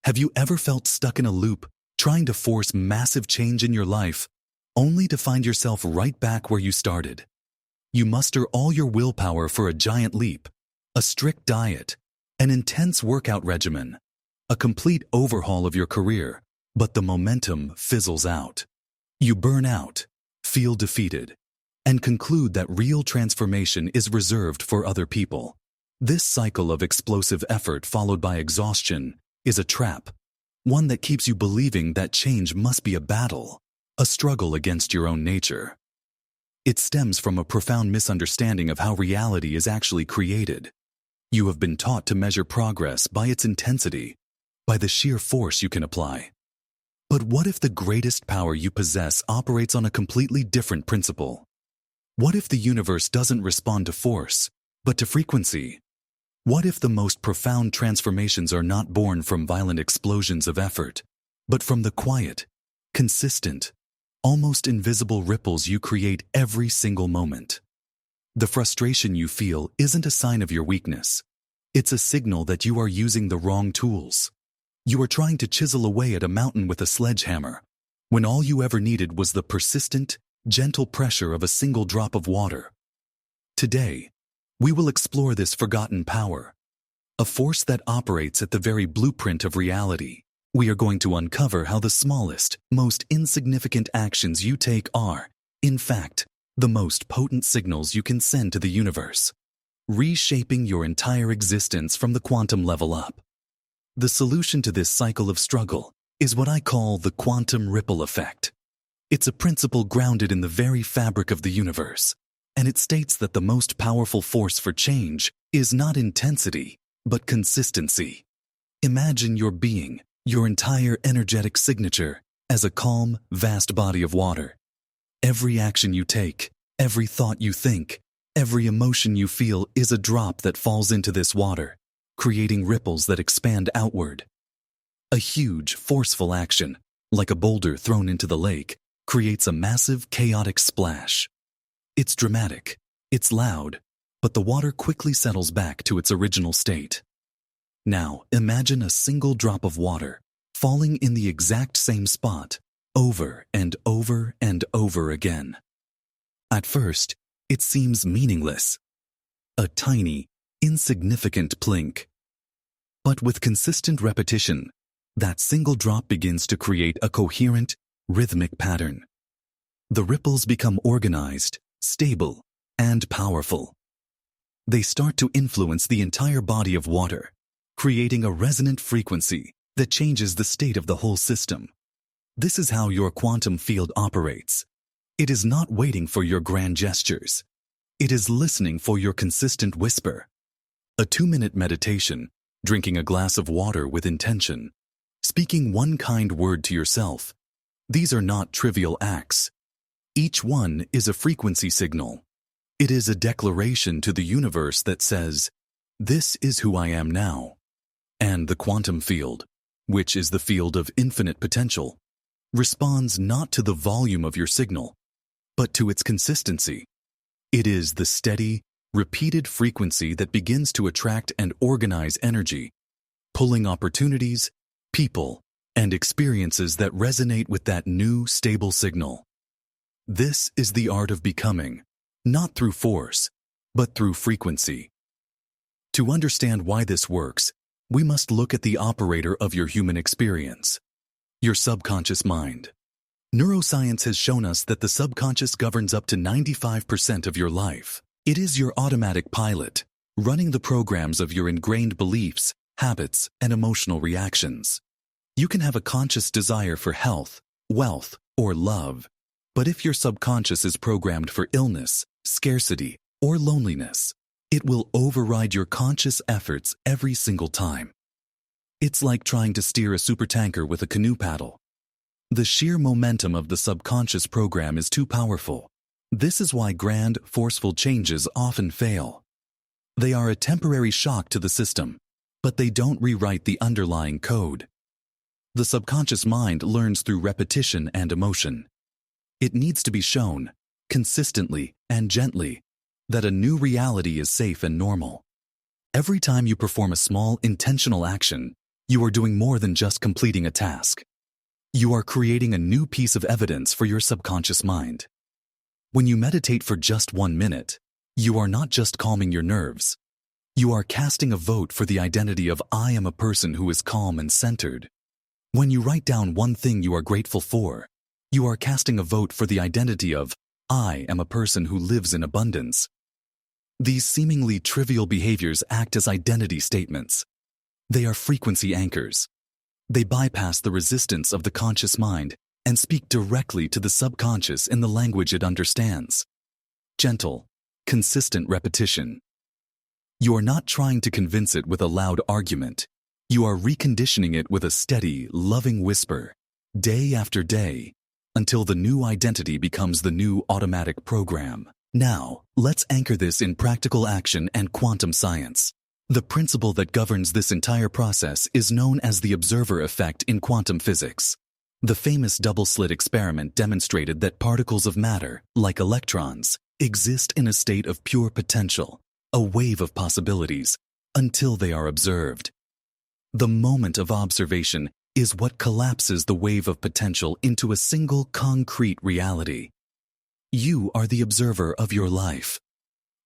Have you ever felt stuck in a loop, trying to force massive change in your life, only to find yourself right back where you started? You muster all your willpower for a giant leap, a strict diet, an intense workout regimen, a complete overhaul of your career, but the momentum fizzles out. You burn out, feel defeated, and conclude that real transformation is reserved for other people. This cycle of explosive effort followed by exhaustion is a trap, one that keeps you believing that change must be a battle, a struggle against your own nature. It stems from a profound misunderstanding of how reality is actually created. You have been taught to measure progress by its intensity, by the sheer force you can apply. But what if the greatest power you possess operates on a completely different principle? What if the universe doesn't respond to force, but to frequency? What if the most profound transformations are not born from violent explosions of effort, but from the quiet, consistent, almost invisible ripples you create every single moment? The frustration you feel isn't a sign of your weakness. It's a signal that you are using the wrong tools. You are trying to chisel away at a mountain with a sledgehammer, when all you ever needed was the persistent, gentle pressure of a single drop of water. Today, we will explore this forgotten power, a force that operates at the very blueprint of reality. We are going to uncover how the smallest, most insignificant actions you take are, in fact, the most potent signals you can send to the universe, reshaping your entire existence from the quantum level up. The solution to this cycle of struggle is what I call the quantum ripple effect. It's a principle grounded in the very fabric of the universe, and it states that the most powerful force for change is not intensity, but consistency. Imagine your being, your entire energetic signature, as a calm, vast body of water. Every action you take, every thought you think, every emotion you feel is a drop that falls into this water, creating ripples that expand outward. A huge, forceful action, like a boulder thrown into the lake, creates a massive, chaotic splash. It's dramatic, it's loud, but the water quickly settles back to its original state. Now, imagine a single drop of water falling in the exact same spot, over and over and over again. At first, it seems meaningless, a tiny, insignificant plink. But with consistent repetition, that single drop begins to create a coherent, rhythmic pattern. The ripples become organized, stable, and powerful. They start to influence the entire body of water, creating a resonant frequency that changes the state of the whole system. This is how your quantum field operates. It is not waiting for your grand gestures. It is listening for your consistent whisper. A 2-minute meditation, drinking a glass of water with intention, speaking one kind word to yourself. These are not trivial acts. Each one is a frequency signal. It is a declaration to the universe that says, "This is who I am now." And the quantum field, which is the field of infinite potential, responds not to the volume of your signal, but to its consistency. It is the steady, repeated frequency that begins to attract and organize energy, pulling opportunities, people, and experiences that resonate with that new, stable signal. This is the art of becoming, not through force, but through frequency. To understand why this works, we must look at the operator of your human experience, your subconscious mind. Neuroscience has shown us that the subconscious governs up to 95% of your life. It is your automatic pilot, running the programs of your ingrained beliefs, habits, and emotional reactions. You can have a conscious desire for health, wealth, or love, but if your subconscious is programmed for illness, scarcity, or loneliness, it will override your conscious efforts every single time. It's like trying to steer a supertanker with a canoe paddle. The sheer momentum of the subconscious program is too powerful. This is why grand, forceful changes often fail. They are a temporary shock to the system, but they don't rewrite the underlying code. The subconscious mind learns through repetition and emotion. It needs to be shown, consistently and gently, that a new reality is safe and normal. Every time you perform a small, intentional action, You are doing more than just completing a task. You are creating a new piece of evidence for your subconscious mind. When you meditate for just 1 minute, you are not just calming your nerves. You are casting a vote for the identity of I am a person who is calm and centered. When you write down one thing you are grateful for, you are casting a vote for the identity of I am a person who lives in abundance. These seemingly trivial behaviors act as identity statements. They are frequency anchors. They bypass the resistance of the conscious mind and speak directly to the subconscious in the language it understands. Gentle, consistent repetition. You are not trying to convince it with a loud argument. You are reconditioning it with a steady, loving whisper, day after day, until the new identity becomes the new automatic program. Now, let's anchor this in practical action and quantum science. The principle that governs this entire process is known as the observer effect in quantum physics. The famous double-slit experiment demonstrated that particles of matter, like electrons, exist in a state of pure potential, a wave of possibilities, until they are observed. The moment of observation is what collapses the wave of potential into a single concrete reality. You are the observer of your life.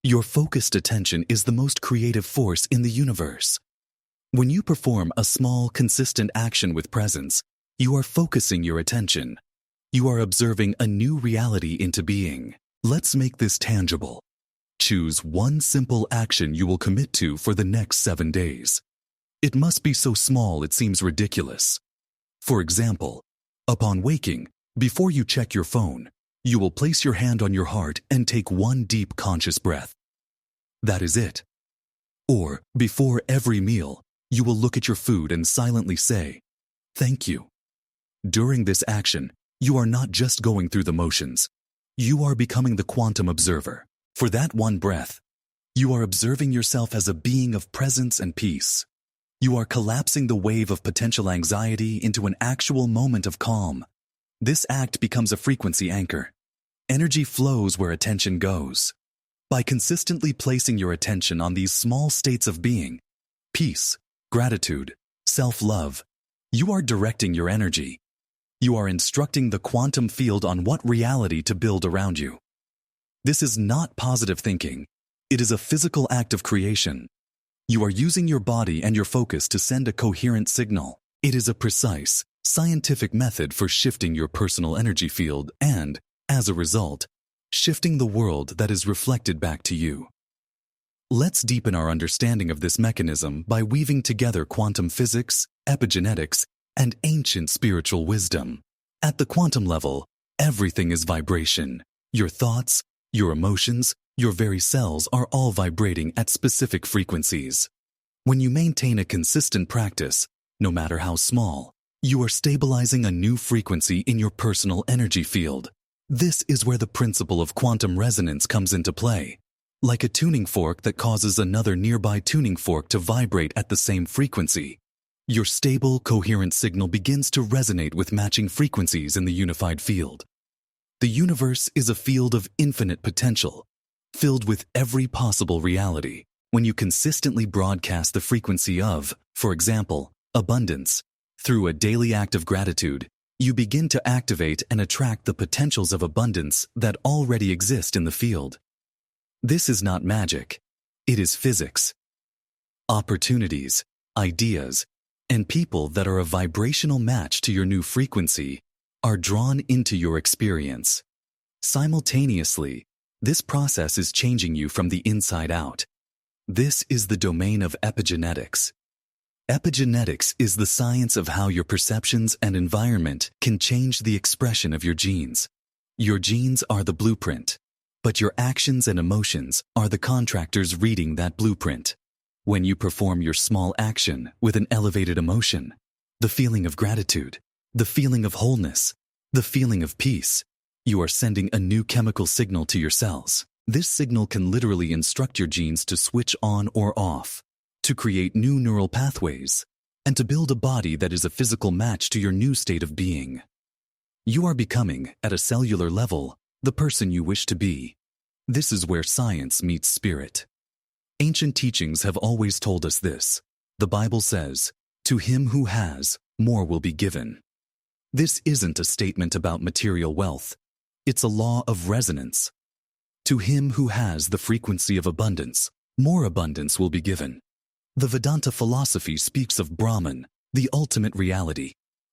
Your focused attention is the most creative force in the universe. When you perform a small, consistent action with presence, you are focusing your attention. You are observing a new reality into being. Let's make this tangible. Choose one simple action you will commit to for the next 7 days. It must be so small it seems ridiculous. For example, upon waking, before you check your phone, you will place your hand on your heart and take one deep conscious breath. That is it. Or, before every meal, you will look at your food and silently say, "Thank you." During this action, you are not just going through the motions. You are becoming the quantum observer. For that one breath, you are observing yourself as a being of presence and peace. You are collapsing the wave of potential anxiety into an actual moment of calm. This act becomes a frequency anchor. Energy flows where attention goes. By consistently placing your attention on these small states of being, peace, gratitude, self-love, you are directing your energy. You are instructing the quantum field on what reality to build around you. This is not positive thinking. It is a physical act of creation. You are using your body and your focus to send a coherent signal. It is a precise, scientific method for shifting your personal energy field and, as a result, shifting the world that is reflected back to you. Let's deepen our understanding of this mechanism by weaving together quantum physics, epigenetics, and ancient spiritual wisdom. At the quantum level, everything is vibration. Your thoughts, your emotions, your very cells are all vibrating at specific frequencies. When you maintain a consistent practice, no matter how small, you are stabilizing a new frequency in your personal energy field. This is where the principle of quantum resonance comes into play. Like a tuning fork that causes another nearby tuning fork to vibrate at the same frequency, your stable, coherent signal begins to resonate with matching frequencies in the unified field. The universe is a field of infinite potential, filled with every possible reality. When you consistently broadcast the frequency of, for example, abundance, through a daily act of gratitude, you begin to activate and attract the potentials of abundance that already exist in the field. This is not magic. It is physics. Opportunities, ideas, and people that are a vibrational match to your new frequency are drawn into your experience. Simultaneously, this process is changing you from the inside out. This is the domain of epigenetics. Epigenetics is the science of how your perceptions and environment can change the expression of your genes. Your genes are the blueprint, but your actions and emotions are the contractors reading that blueprint. When you perform your small action with an elevated emotion, the feeling of gratitude, the feeling of wholeness, the feeling of peace, you are sending a new chemical signal to your cells. This signal can literally instruct your genes to switch on or off, to create new neural pathways, and to build a body that is a physical match to your new state of being. You are becoming, at a cellular level, the person you wish to be. This is where science meets spirit. Ancient teachings have always told us this. The Bible says, To him who has, more will be given. This isn't a statement about material wealth. It's a law of resonance. To him who has the frequency of abundance, more abundance will be given. The Vedanta philosophy speaks of Brahman, the ultimate reality,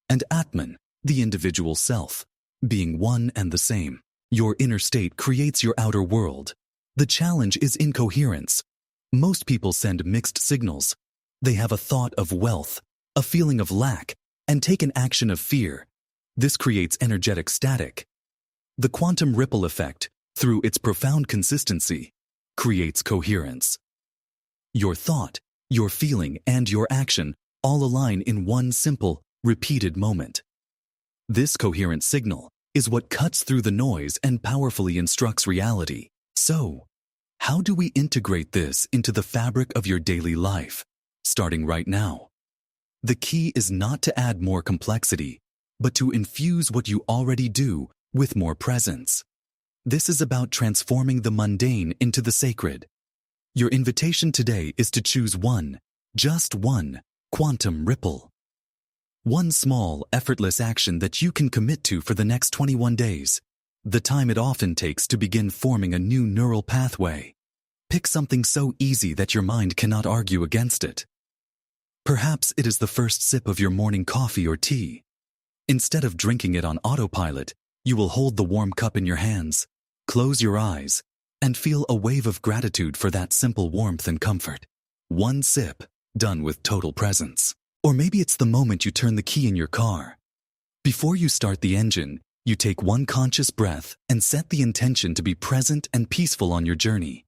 and Atman, the individual self, being one and the same. Your inner state creates your outer world. The challenge is incoherence. Most people send mixed signals. They have a thought of wealth, a feeling of lack, and take an action of fear. This creates energetic static. The quantum ripple effect, through its profound consistency, creates coherence. Your thought, your feeling, and your action all align in one simple, repeated moment. This coherent signal is what cuts through the noise and powerfully instructs reality. So, how do we integrate this into the fabric of your daily life, starting right now? The key is not to add more complexity, but to infuse what you already do with more presence. This is about transforming the mundane into the sacred. Your invitation today is to choose one, just one, quantum ripple. One small, effortless action that you can commit to for the next 21 days. The time it often takes to begin forming a new neural pathway. Pick something so easy that your mind cannot argue against it. Perhaps it is the first sip of your morning coffee or tea. Instead of drinking it on autopilot, you will hold the warm cup in your hands, close your eyes, and feel a wave of gratitude for that simple warmth and comfort. One sip, done with total presence. Or maybe it's the moment you turn the key in your car. Before you start the engine, you take one conscious breath and set the intention to be present and peaceful on your journey.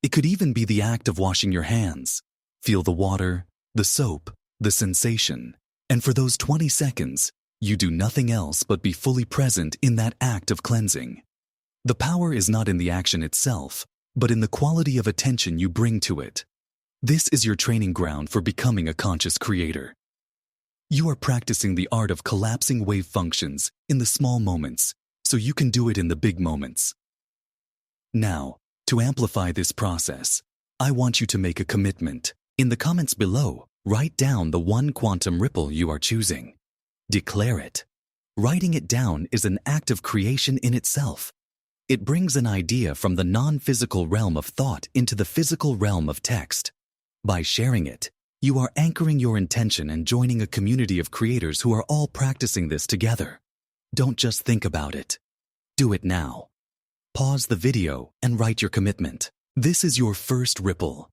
It could even be the act of washing your hands. Feel the water, the soap, the sensation. And for those 20 seconds, you do nothing else but be fully present in that act of cleansing. The power is not in the action itself, but in the quality of attention you bring to it. This is your training ground for becoming a conscious creator. You are practicing the art of collapsing wave functions in the small moments, so you can do it in the big moments. Now, to amplify this process, I want you to make a commitment. In the comments below, write down the one quantum ripple you are choosing. Declare it. Writing it down is an act of creation in itself. It brings an idea from the non-physical realm of thought into the physical realm of text. By sharing it, you are anchoring your intention and joining a community of creators who are all practicing this together. Don't just think about it. Do it now. Pause the video and write your commitment. This is your first ripple.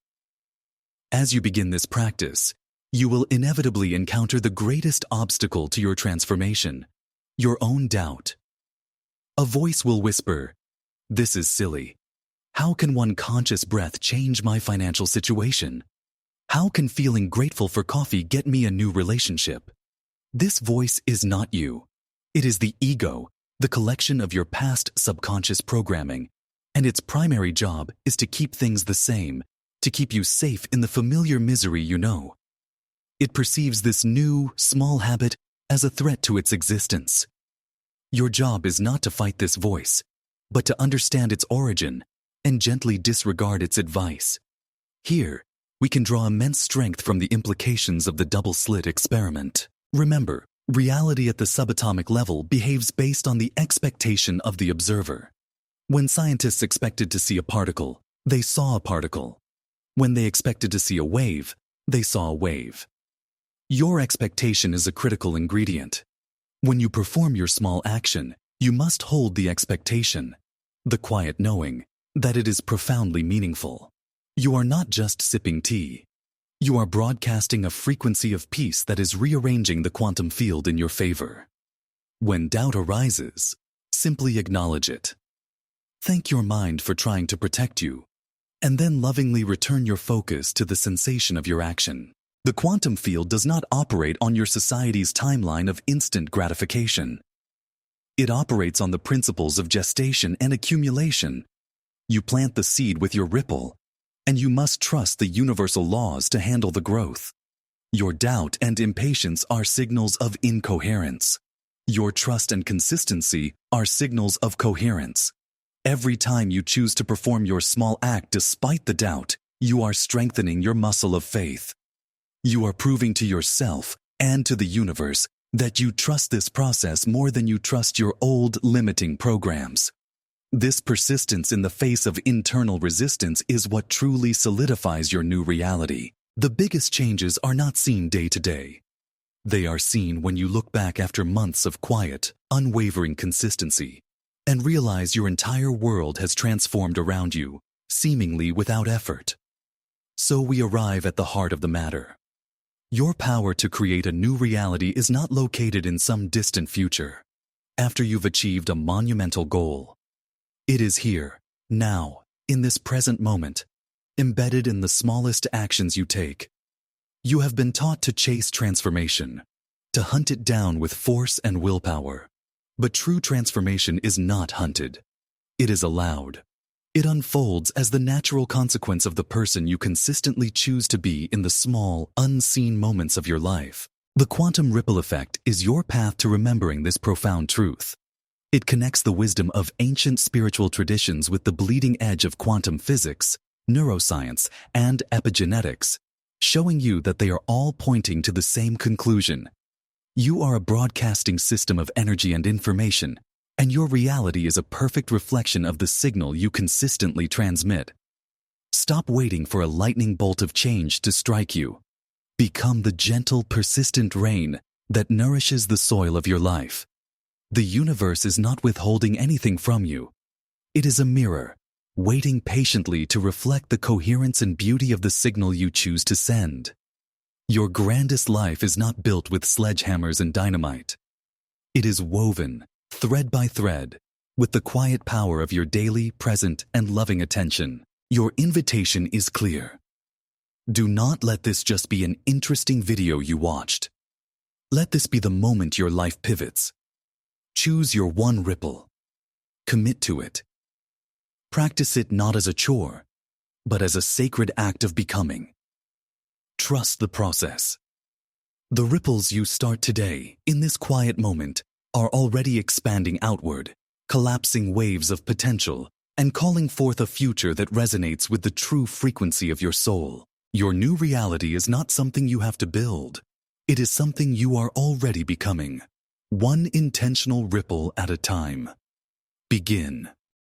As you begin this practice, you will inevitably encounter the greatest obstacle to your transformation, your own doubt. A voice will whisper, "This is silly. How can one conscious breath change my financial situation? How can feeling grateful for coffee get me a new relationship?" This voice is not you. It is the ego, the collection of your past subconscious programming, and its primary job is to keep things the same, to keep you safe in the familiar misery you know. It perceives this new, small habit as a threat to its existence. Your job is not to fight this voice, but to understand its origin and gently disregard its advice. Here, we can draw immense strength from the implications of the double-slit experiment. Remember, reality at the subatomic level behaves based on the expectation of the observer. When scientists expected to see a particle, they saw a particle. When they expected to see a wave, they saw a wave. Your expectation is a critical ingredient. When you perform your small action, you must hold the expectation, the quiet knowing, that it is profoundly meaningful. You are not just sipping tea. You are broadcasting a frequency of peace that is rearranging the quantum field in your favor. When doubt arises, simply acknowledge it. Thank your mind for trying to protect you, and then lovingly return your focus to the sensation of your action. The quantum field does not operate on your society's timeline of instant gratification. It operates on the principles of gestation and accumulation. You plant the seed with your ripple, and you must trust the universal laws to handle the growth. Your doubt and impatience are signals of incoherence. Your trust and consistency are signals of coherence. Every time you choose to perform your small act despite the doubt, you are strengthening your muscle of faith. You are proving to yourself and to the universe that you trust this process more than you trust your old limiting programs. This persistence in the face of internal resistance is what truly solidifies your new reality. The biggest changes are not seen day to day. They are seen when you look back after months of quiet, unwavering consistency and realize your entire world has transformed around you, seemingly without effort. So we arrive at the heart of the matter. Your power to create a new reality is not located in some distant future, after you've achieved a monumental goal. It is here, now, in this present moment, embedded in the smallest actions you take. You have been taught to chase transformation, to hunt it down with force and willpower. But true transformation is not hunted. It is allowed. It unfolds as the natural consequence of the person you consistently choose to be in the small, unseen moments of your life. The quantum ripple effect is your path to remembering this profound truth. It connects the wisdom of ancient spiritual traditions with the bleeding edge of quantum physics, neuroscience, and epigenetics, showing you that they are all pointing to the same conclusion. You are a broadcasting system of energy and information, and your reality is a perfect reflection of the signal you consistently transmit. Stop waiting for a lightning bolt of change to strike you. Become the gentle, persistent rain that nourishes the soil of your life. The universe is not withholding anything from you. It is a mirror, waiting patiently to reflect the coherence and beauty of the signal you choose to send. Your grandest life is not built with sledgehammers and dynamite. It is woven, thread by thread, with the quiet power of your daily, present, and loving attention. Your invitation is clear. Do not let this just be an interesting video you watched. Let this be the moment your life pivots. Choose your one ripple. Commit to it. Practice it not as a chore, but as a sacred act of becoming. Trust the process. The ripples you start today, in this quiet moment, are already expanding outward, collapsing waves of potential, and calling forth a future that resonates with the true frequency of your soul. Your new reality is not something you have to build. It is something you are already becoming, one intentional ripple at a time. Begin.